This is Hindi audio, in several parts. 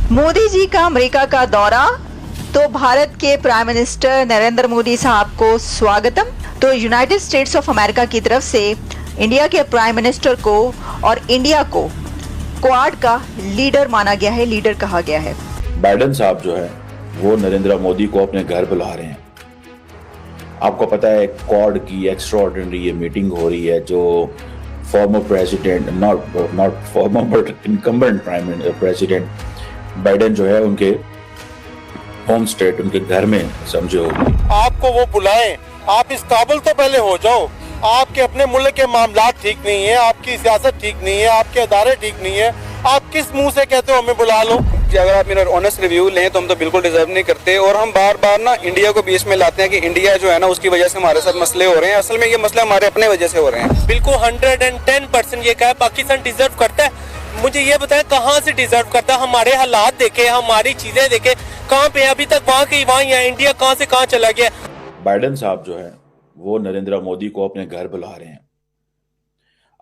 मोदी जी का अमेरिका का दौरा, तो भारत के प्राइम मिनिस्टर नरेंद्र मोदी साहब को स्वागतम। तो यूनाइटेड स्टेट्स ऑफ अमेरिका की तरफ से इंडिया के प्राइम मिनिस्टर को और इंडिया को क्वाड का लीडर माना गया है, लीडर कहा गया है। बाइडेन साहब जो है वो नरेंद्र मोदी को अपने घर बुला रहे हैं। आपको पता है क्वाड की एक्स्ट्राऑर्डिनरी ये मीटिंग हो रही है जो former president not farmer but incumbent prime president Biden जो है उनके होम स्टेट, उनके घर में समझे होगी। आपको वो बुलाएं, आप इस काबिल तो पहले हो जाओ। आपके अपने मुल्क के मामला ठीक नहीं है, आपकी सियासत ठीक नहीं है, आपके अदारे ठीक नहीं है, आप किस मुंह से कहते हो हमें बुला लो। अगर आप मेरा ऑनेस्ट रिव्यू लें तो हम तो बिल्कुल डिजर्व नहीं करते, और हम बार बार ना इंडिया को बीच में लाते हैं कि इंडिया जो है ना उसकी वजह से हमारे साथ मसले हो रहे हैं। असल में ये मसले हमारे अपने वजह से हो रहे हैं। बिल्कुल 110% ये कहा पाकिस्तान डिजर्व करता है। मुझे ये बताएं कहाँ से डिजर्व करता है? हमारे हालात देखे, हमारी चीजें देखे, कहाँ पे अभी तक वहाँ की वहाँ है, इंडिया कहाँ से कहाँ चला गया। बाइडेन साहब जो है वो नरेंद्र मोदी को अपने घर बुला रहे हैं।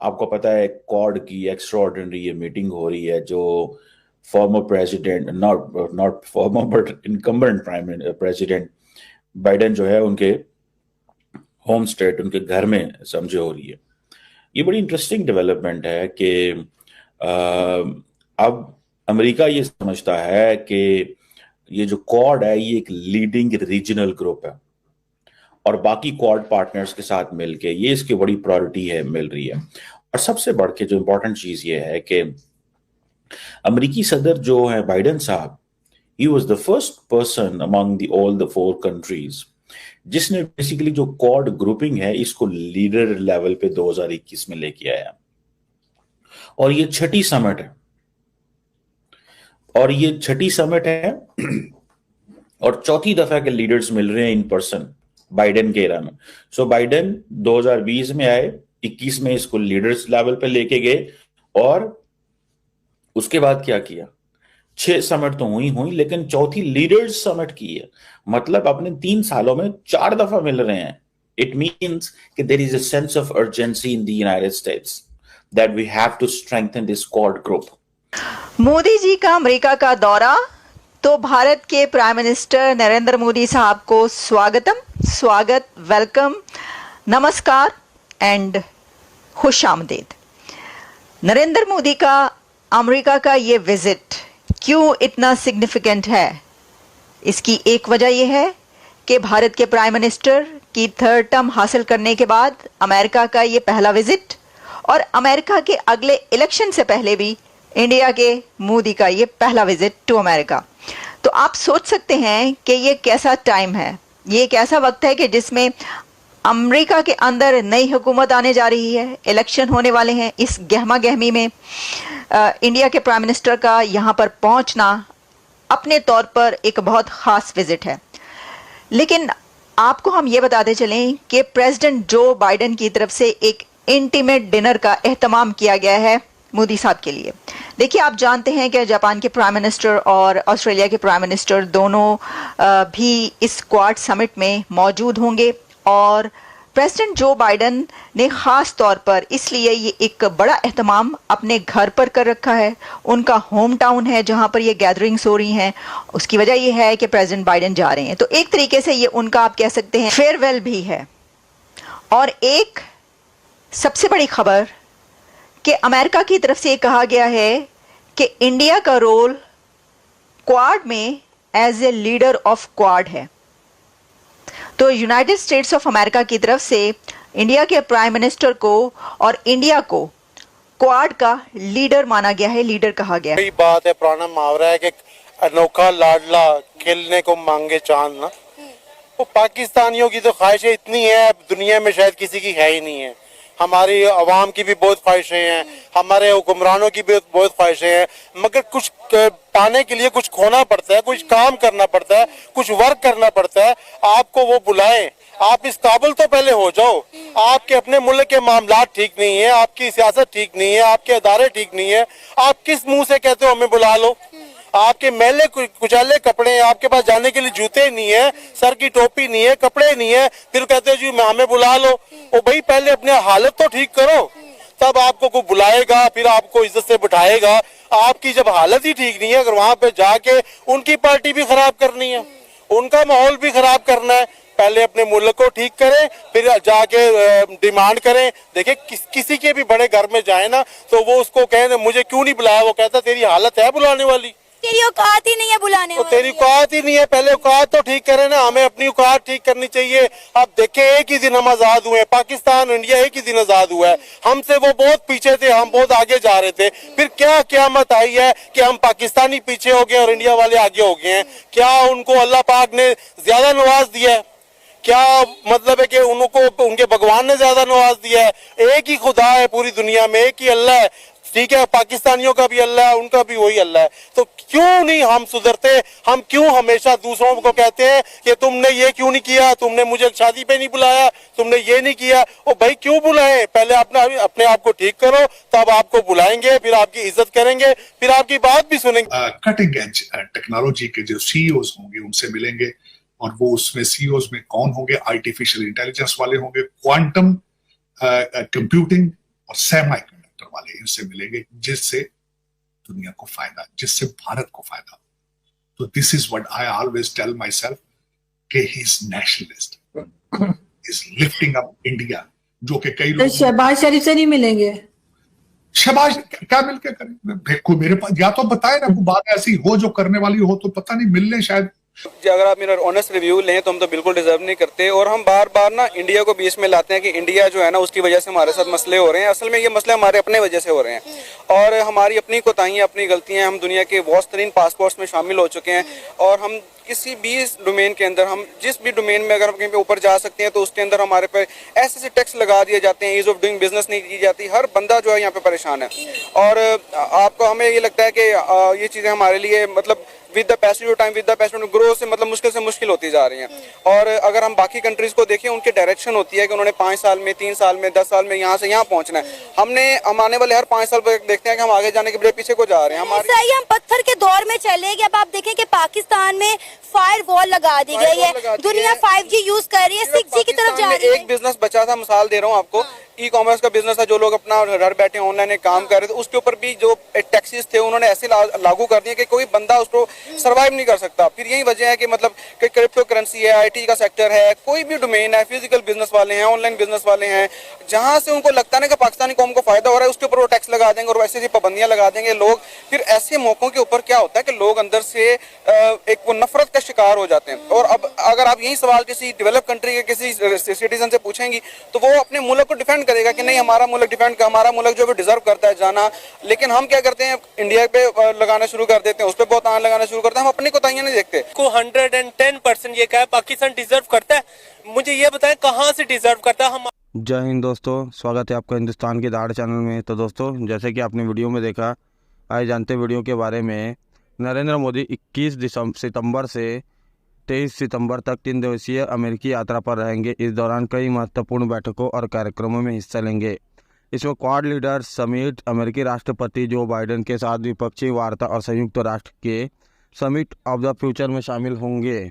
आपको पता है क्वाड की एक्स्ट्राऑर्डिनरी ये मीटिंग हो रही है जो former president not farmer but incumbent prime president Biden जो है उनके होम स्टेट, उनके घर में समझे हो रही है। ये बड़ी इंटरेस्टिंग डेवलपमेंट है कि अब अमेरिका ये समझता है कि ये जो क्वाड है ये एक लीडिंग रीजनल ग्रुप है और बाकी क्वाड पार्टनर्स के साथ मिलके ये इसकी बड़ी प्रायोरिटी है मिल रही है। और सबसे बढ़ के जो इम्पोर्टेंट चीज ये है कि अमेरिकी सदर जो है बाइडेन साहब, he was the first person among the all the 4 countries जिसने बेसिकली जो क्वाड ग्रुपिंग है इसको लीडर लेवल पे 2021 में लेके आया। और ये छठी समिट है और चौथी दफा के लीडर्स मिल रहे हैं इन पर्सन बाइडेन के एरा में। सो बाइडेन 2020 में आए, 21 में इसको लीडर्स लेवल पे लेके गए और उसके बाद क्या किया? 6 समिट तो हुई लेकिन चौथी लीडर्स समिट की है। मतलब अपने 3 सालों में 4 दफा मिल रहे हैं। इट मीन्स कि there is a sense of urgency in the United States that we have to strengthen this quad group. Modi ji का अमेरिका का दौरा, तो भारत के प्राइम मिनिस्टर नरेंद्र मोदी साहब को स्वागतम, स्वागत, वेलकम, नमस्कार एंड खुश आमदीद। नरेंद्र मोदी का अमेरिका का ये विजिट क्यों इतना सिग्निफिकेंट है? इसकी एक वजह यह है कि भारत के प्राइम मिनिस्टर की 3rd टर्म हासिल करने के बाद अमेरिका का ये पहला विजिट और अमेरिका के अगले इलेक्शन से पहले भी इंडिया के मोदी का ये पहला विजिट टू अमेरिका। तो आप सोच सकते हैं कि ये कैसा टाइम है, ये एक ऐसा वक्त है कि जिसमें अमेरिका के अंदर नई हुकूमत आने जा रही है, इलेक्शन होने वाले हैं। इस गहमा गहमी में इंडिया के प्राइम मिनिस्टर का यहाँ पर पहुँचना अपने तौर पर एक बहुत ख़ास विजिट है। लेकिन आपको हम ये बताते चलें कि प्रेसिडेंट जो बाइडेन की तरफ से एक इंटीमेट डिनर का एहतमाम किया गया है मोदी साहब के लिए। देखिए, आप जानते हैं कि जापान के प्राइम मिनिस्टर और ऑस्ट्रेलिया के प्राइम मिनिस्टर दोनों भी इस क्वाड समिट में मौजूद होंगे और प्रेसिडेंट जो बाइडेन ने ख़ास तौर पर इसलिए ये एक बड़ा एहतमाम अपने घर पर कर रखा है। उनका होम टाउन है जहाँ पर ये गैदरिंग्स हो रही हैं। उसकी वजह ये है कि प्रेसिडेंट बाइडेन जा रहे हैं, तो एक तरीके से ये उनका आप कह सकते हैं फेयरवेल भी है। और एक सबसे बड़ी खबर कि अमेरिका की तरफ से कहा गया है कि इंडिया का रोल क्वाड में as a leader of Quad है। तो यूनाइटेड स्टेट्स ऑफ अमेरिका की तरफ से इंडिया के प्राइम मिनिस्टर को और इंडिया को क्वाड का लीडर माना गया है, लीडर कहा गया है। यही बात है, पुराना मुहावरा है कि अनोखा लाडला खेलने को मांगे चांद ना। तो पाकिस्तानियों की तो ख्वाहिशें इतनी है, दुनिया में शायद किसी की है ही नहीं है। हमारी अवाम की भी बहुत ख्वाहिशें हैं, हमारे हुक्मरानों की भी बहुत ख्वाहिशें हैं, मगर कुछ पाने के लिए कुछ खोना पड़ता है, कुछ काम करना पड़ता है, कुछ वर्क करना पड़ता है। आपको वो बुलाएं, आप इस काबिल तो पहले हो जाओ। आपके अपने मुल्क के मामला ठीक नहीं है, आपकी सियासत ठीक नहीं है, आपके अदारे ठीक नहीं है, आप किस मुंह से कहते हो हमें बुला लो। आपके मैले कुचैले कपड़े हैं, आपके पास जाने के लिए जूते नहीं है, सर की टोपी नहीं है, कपड़े नहीं है, फिर कहते हो जी हमें बुला लो। ओ भाई, पहले अपने हालत तो ठीक करो, तब आपको कोई बुलाएगा, फिर आपको इज्जत से बिठाएगा। आपकी जब हालत ही ठीक नहीं है, अगर वहां पे जाके उनकी पार्टी भी खराब करनी है, उनका माहौल भी खराब करना है, पहले अपने मुल्क को ठीक करें, फिर जाके डिमांड करें। देखिए किसी के भी बड़े घर में जाए ना, तो वो उसको कहें मुझे क्यों नहीं बुलाया, वो कहता तेरी हालत है बुलाने वाली, तेरी औकात ही नहीं है बुलाने तो वाली। तेरी औकात ही नहीं है। पहले औकात तो ठीक करें ना, हमें अपनी औकात ठीक करनी चाहिए। अब देखें, एक ही दिन हम आजाद हुए, पाकिस्तान इंडिया एक ही दिन आजाद हुआ है। हमसे वो बहुत पीछे थे, हम बहुत आगे जा रहे थे। फिर क्या क़यामत आई है कि हम पाकिस्तानी पीछे हो गए और इंडिया वाले आगे हो गए हैं? क्या उनको अल्लाह पाक ने ज्यादा नवाज दिया है? क्या मतलब है कि उनको उनके भगवान ने ज्यादा नवाज दिया है? एक ही खुदा है पूरी दुनिया में, एक ही अल्लाह है। ठीक है, पाकिस्तानियों का भी अल्लाह है, उनका भी वही अल्लाह है। तो क्यों नहीं हम सुधरते? हम क्यों हमेशा दूसरों को कहते हैं कि तुमने ये क्यों नहीं किया, तुमने मुझे शादी पे नहीं बुलाया, तुमने ये नहीं किया। ओ भाई क्यों बुलाएं? पहले अपने आप को ठीक करो, तब आपको बुलाएंगे, फिर आपकी इज्जत करेंगे, फिर आपकी बात भी सुनेंगे। कटिंग एज टेक्नोलॉजी के जो सीईओज होंगे उनसे मिलेंगे, और वो उसमें सीईओज में कौन होंगे? आर्टिफिशियल इंटेलिजेंस वाले होंगे, क्वांटम कंप्यूटिंग और सेमी कंडक्टर वाले, इनसे मिलेंगे, जिससे दुनिया को फायदा, जिससे भारत को फायदा। तो this is what I always tell myself कि he is nationalist, is lifting up India, जो कि कई लोग शहबाज शरीफ से नहीं मिलेंगे। शहबाज क्या मिलके करें? कोई मेरे पास या तो बताए ना, कोई बात ऐसी हो जो करने वाली हो, तो पता नहीं, मिलने शायद। अगर आप मेरा ऑनेस्ट रिव्यू लें तो हम तो बिल्कुल डिजर्व नहीं करते, और हम बार बार ना इंडिया को बीच में लाते हैं कि इंडिया जो है ना उसकी वजह से हमारे साथ मसले हो रहे हैं। असल में ये मसले हमारे अपने वजह से हो रहे हैं, और हमारी अपनी कोताहियां, अपनी गलतियां। हम दुनिया के बहुत तरीन पासपोर्ट्स में शामिल हो चुके हैं, और हम किसी भी डोमेन के अंदर, हम जिस भी डोमेन में अगर हम कहीं पे ऊपर जा सकते हैं तो उसके अंदर हमारे पे ऐसे ऐसे टैक्स लगा दिए जाते हैं, ईज ऑफ डूइंग बिजनेस नहीं की जाती। हर बंदा जो है यहाँ पे परेशान है, और आपको हमें ये लगता है कि ये चीज़ें हमारे लिए मतलब with the passage of time, with the passage of growth से मतलब मुश्किल होती जा रही हैं। और अगर हम बाकी कंट्रीज को देखें, उनके डायरेक्शन होती है कि उन्होंने 5 साल में, 3 साल में, 10 साल में यहाँ से यहाँ पहुँचना है। हम आने वाले हर 5 साल पर देखते हैं कि हम आगे जाने के बड़े पीछे को जा रहे हैं। ऐसा ही हम पत्थर के दौर में चले गए। अब आप देखें कि पाकिस्तान में फायर वॉल लगा दी गई है, दुनिया 5G यूज कर रही है, 6G की तरफ जा रही है। एक बिजनेस बचा था, मिसाल दे रहा हूँ आपको, ई कॉमर्स का बिजनेस था, जो लोग अपना घर बैठे ऑनलाइन काम कर रहे थे, उसके ऊपर भी जो टैक्सेस थे उन्होंने ऐसे लागू कर दिए कि कोई बंदा उसको सर्वाइव नहीं कर सकता। फिर यही वजह है कि मतलब कि क्रिप्टो करेंसी है, IT का सेक्टर है, कोई भी डोमेन है, फिजिकल बिजनेस वाले हैं, ऑनलाइन बिजनेस वाले हैं, जहां से उनको लगता है कि पाकिस्तानी कौम को फायदा हो रहा है, उसके ऊपर वो टैक्स लगा देंगे और वैसे ही पाबंदियां लगा देंगे लोग। फिर ऐसे मौकों के ऊपर क्या होता है कि लोग अंदर से एक वो नफरत का शिकार हो जाते हैं। और अब अगर आप यही सवाल किसी डेवलप कंट्री के किसी सिटीजन से पूछेंगी तो वो अपने मुल्क को डिफेंड करेगा कि नहीं, हमारा मुल्क डिफेंड का, हमारा मुल्क जो भी डिजर्व करता है जाना। लेकिन हम क्या करते हैं, इंडिया पे लगाना शुरू कर देते हैं, उस पर बहुत आन लगाना शुरू करते हैं, हम अपनी कोताहियां नहीं देखते। को 110% ये कहा पाकिस्तान डिजर्व करता है। मुझे ये बताएं कहाँ से डिजर्व करता है? हम जय हिंद दोस्तों, स्वागत है आपका हिंदुस्तान की दाढ़ चैनल में। तो दोस्तों, जैसे कि आपने वीडियो में देखा, आइए जानते वीडियो के बारे में। नरेंद्र मोदी 21 सितंबर से 23 सितंबर तक 3 दिवसीय अमेरिकी यात्रा पर रहेंगे। इस दौरान कई महत्वपूर्ण बैठकों और कार्यक्रमों में हिस्सा लेंगे। इसमें क्वाड लीडर्स समिट, अमेरिकी राष्ट्रपति जो बाइडेन के साथ द्विपक्षीय वार्ता और संयुक्त राष्ट्र के समिट ऑफ द फ्यूचर में शामिल होंगे।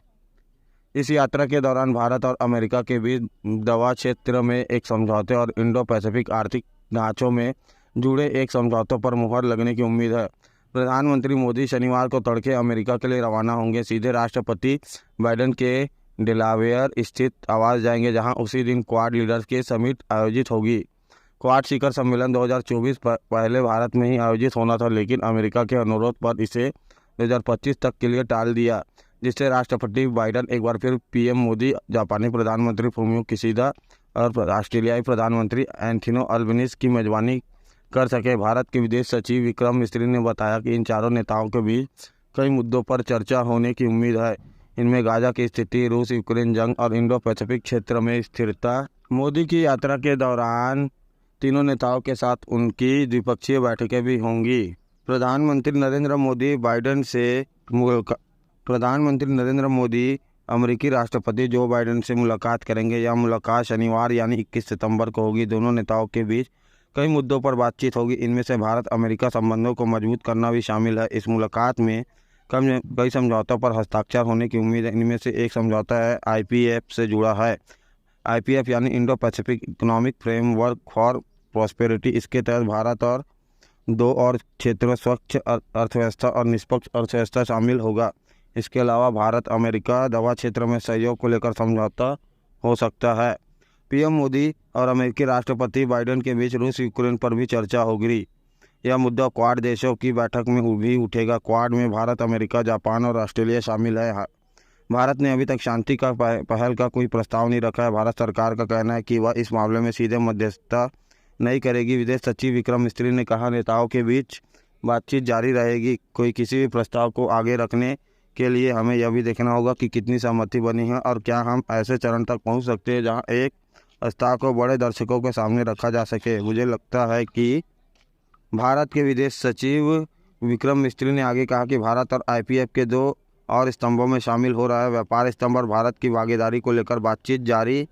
इस यात्रा के दौरान भारत और अमेरिका के बीच दवा क्षेत्र में एक समझौते और इंडो पैसिफिक आर्थिक ढांचों में जुड़े एक समझौतों पर मुहर लगने की उम्मीद है। प्रधानमंत्री मोदी शनिवार को तड़के अमेरिका के लिए रवाना होंगे। सीधे राष्ट्रपति बाइडेन के डेलावेयर स्थित आवास जाएंगे, जहां उसी दिन क्वाड लीडर्स की समिट आयोजित होगी। क्वाड शिखर सम्मेलन 2024 पहले भारत में ही आयोजित होना था, लेकिन अमेरिका के अनुरोध पर इसे 2025 तक के लिए टाल दिया, जिससे राष्ट्रपति बाइडेन एक बार फिर PM मोदी, जापानी प्रधानमंत्री फुमियो किशिदा और ऑस्ट्रेलियाई प्रधानमंत्री एंथोनी अल्बनीज की मेजबानी कर सके। भारत के विदेश सचिव विक्रम मिस्री ने बताया कि इन चारों नेताओं के बीच कई मुद्दों पर चर्चा होने की उम्मीद है। इनमें गाजा की स्थिति, रूस यूक्रेन जंग और इंडो पैसिफिक क्षेत्र में स्थिरता। मोदी की यात्रा के दौरान तीनों नेताओं के साथ उनकी द्विपक्षीय बैठकें भी होंगी। प्रधानमंत्री नरेंद्र मोदी अमेरिकी राष्ट्रपति जो बाइडेन से मुलाकात करेंगे। यह मुलाकात शनिवार यानी 21 सितंबर को होगी। दोनों नेताओं के बीच कई मुद्दों पर बातचीत होगी। इनमें से भारत अमेरिका संबंधों को मजबूत करना भी शामिल है। इस मुलाकात में कई समझौतों पर हस्ताक्षर होने की उम्मीद है। इनमें से एक समझौता है IPF से जुड़ा है। IPF यानी Indo Pacific economic framework for prosperity. इसके तहत भारत और 2 और क्षेत्रों स्वच्छ अर्थव्यवस्था और निष्पक्ष अर्थव्यवस्था शामिल होगा। इसके अलावा भारत अमेरिका दवा क्षेत्र में सहयोग को लेकर समझौता हो सकता है। पीएम मोदी और अमेरिकी राष्ट्रपति बाइडेन के बीच रूस यूक्रेन पर भी चर्चा होगी। यह मुद्दा क्वाड देशों की बैठक में भी उठेगा। क्वाड में भारत, अमेरिका, जापान और ऑस्ट्रेलिया शामिल है। भारत ने अभी तक शांति का पहल का कोई प्रस्ताव नहीं रखा है। भारत सरकार का कहना है कि वह इस मामले में सीधे मध्यस्थता नहीं करेगी। विदेश सचिव विक्रम मिस्री ने कहा, नेताओं के बीच बातचीत जारी रहेगी। कोई किसी भी प्रस्ताव को आगे रखने के लिए हमें यह भी देखना होगा कि कितनी सहमति बनी है और क्या हम ऐसे चरण तक पहुंच सकते हैं जहां एक प्रस्ताव को बड़े दर्शकों के सामने रखा जा सके। मुझे लगता है कि भारत के विदेश सचिव विक्रम मिस्री ने आगे कहा कि भारत और आईपीएफ के 2 और स्तंभों में शामिल हो रहा है। व्यापार स्तंभ और भारत की भागीदारी को लेकर बातचीत जारी।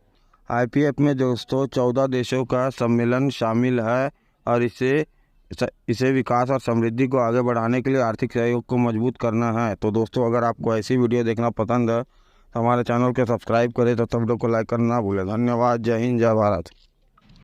आईपीएफ में दोस्तों 14 देशों का सम्मेलन शामिल है और इसे विकास और समृद्धि को आगे बढ़ाने के लिए आर्थिक सहयोग को मजबूत करना है। तो दोस्तों, अगर आपको ऐसी वीडियो देखना पसंद है तो हमारे चैनल को सब्सक्राइब करें तो वीडियो को लाइक करना ना भूलें। धन्यवाद। जय हिंद, जय भारत।